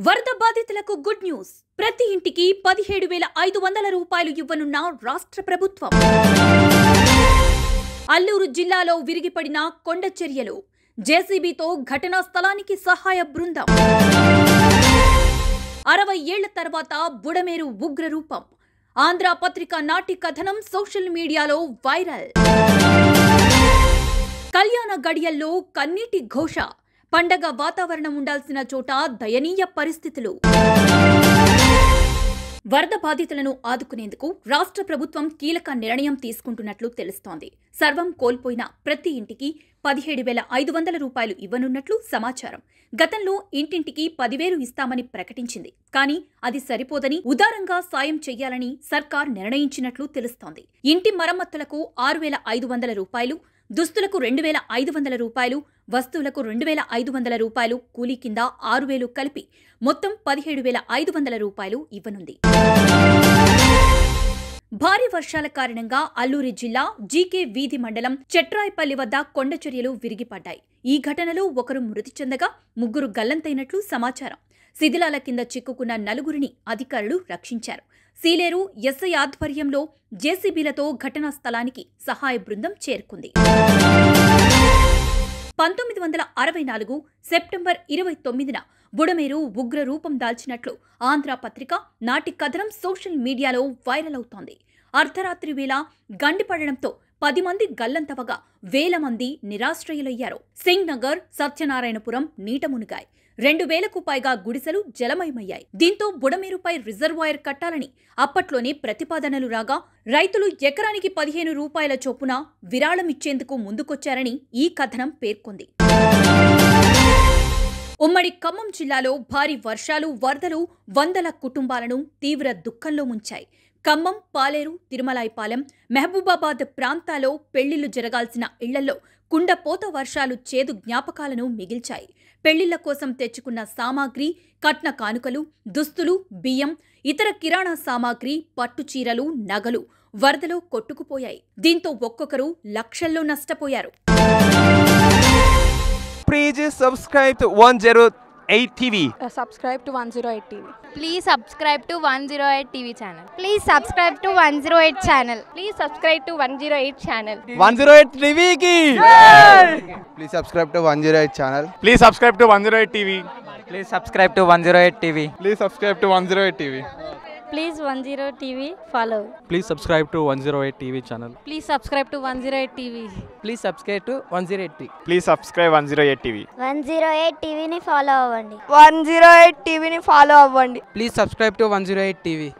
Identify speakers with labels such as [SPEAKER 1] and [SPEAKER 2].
[SPEAKER 1] వరద బాధితులకు good news. ప్రతి ఇంటికి 17,500 రూపాయలు ఇవ్వనున్న రాష్ట్ర ప్రభుత్వం. అల్లూరు జిల్లాలో విరిగిపడిన కొండ చర్యలు. జేసీబీతో ఘటనా స్థలానికి సహాయ బృందం. 60 ఏళ్ల తర్వాత బుడమేరు ఉగ్ర రూపం. ఆంధ్ర పత్రిక నాటి కథనం సోషల్ మీడియాలో వైరల్. కళ్యాణ గడియల్లో కన్నీటి ఘోష. పండగ వాతావరణం ఉండాల్సిన చోట దయనీయ పరిస్థితులు. వరద బాధితులను ఆదుకునేందుకు రాష్ట్ర ప్రభుత్వం కీలక నిర్ణయం తీసుకుంటున్నట్లు తెలుస్తోంది. సర్వం కోల్పోయిన ప్రతి ఇంటికి 17,500 రూపాయలు ఇవ్వనున్నట్లు సమాచారం. గతంలో ఇంటింటికి 10,000 ఇస్తామని ప్రకటించింది. కానీ అది సరిపోదని ఉదారంగా సాయం చెయ్యాలని సర్కార్ నిర్ణయించినట్లు తెలుస్తోంది. ఇంటి మరమ్మతులకు 6,500 రూపాయలు, దుస్తులకు 2,500 రూపాయలు, వస్తువులకు 2,500 రూపాయలు, కూలీ కింద 6,000 కలిపి మొత్తం 17,500 రూపాయలు ఇవ్వనుంది. భారీ వర్షాల కారణంగా అల్లూరి జిల్లా జీకే వీధి మండలం చెట్రాయిపల్లి వద్ద కొండచర్యలు విరిగిపడ్డాయి. ఈ ఘటనలో ఒకరు మృతి చెందగా 3 గల్లంతైనట్లు సమాచారం. శిథిలాల కింద చిక్కుకున్న 4గురిని అధికారులు రక్షించారు. సీలేరు ఎస్ఐ ఆధ్వర్యంలో జేసీబీలతో ఘటనా స్థలానికి సహాయ బృందం చేరుకుంది. 1964 సెప్టెంబర్ 29న బుడమేరు ఉగ్ర రూపం దాల్చినట్లు ఆంధ్ర పత్రిక నాటి కథనం సోషల్ మీడియాలో వైరల్ అవుతోంది. అర్ధరాత్రి వేళ గండిపడడంతో 10 మంది గల్లంతవగా వేల మంది నిరాశ్రయులయ్యారు. సింగ్ నగర్, సత్యనారాయణపురం నీట మునిగాయి. 2,000కు పైగా గుడిసెలు జలమయమయ్యాయి. దీంతో బుడమేరుపై రిజర్వాయర్ కట్టాలని అప్పట్లోనే ప్రతిపాదనలు రాగా రైతులు ఎకరానికి 15 రూపాయల చొప్పున విరాళమిచ్చేందుకు ముందుకొచ్చారని ఈ కథనం పేర్కొంది. ఉమ్మడి ఖమ్మం జిల్లాలో భారీ వర్షాలు, వరదలు వందల కుటుంబాలను తీవ్ర దుఃఖంలో ముంచాయి. ఖమ్మం, పాలేరు, తిరుమలాయిపాలెం, మహబూబాబాద్ ప్రాంతాల్లో పెళ్లిళ్లు జరగాల్సిన ఇళ్లలో కుండపోత వర్షాలు చేదు జ్ఞాపకాలను మిగిల్చాయి. పెళ్లిళ్ల కోసం తెచ్చుకున్న సామాగ్రి, కట్న కానుకలు, దుస్తులు, బియ్యం, ఇతర కిరాణా సామాగ్రి, పట్టుచీరలు, నగలు వరదలో కొట్టుకుపోయాయి. దీంతో ఒక్కొక్కరు లక్షల్లో నష్టపోయారు.
[SPEAKER 2] Please subscribe to 108 TV.
[SPEAKER 3] Subscribe to 108 TV.
[SPEAKER 4] Please subscribe to 108 TV channel.
[SPEAKER 5] Please subscribe to 108 channel.
[SPEAKER 3] Please subscribe to 108 channel.
[SPEAKER 2] 108 TV ki.
[SPEAKER 6] Please subscribe to 108 channel.
[SPEAKER 2] Please subscribe to 108 TV.
[SPEAKER 7] Please subscribe to 108 TV.
[SPEAKER 6] Please subscribe to 108 TV.
[SPEAKER 3] Please 108 TV follow.
[SPEAKER 7] Please subscribe to 108 TV channel.
[SPEAKER 3] Please subscribe to 108 TV.
[SPEAKER 7] Please subscribe to 108 TV.
[SPEAKER 2] Please subscribe 108 TV.
[SPEAKER 5] 108 TV ni follow అవ్వండి.
[SPEAKER 3] 108 TV ni follow అవ్వండి.
[SPEAKER 7] Please subscribe to 108 TV.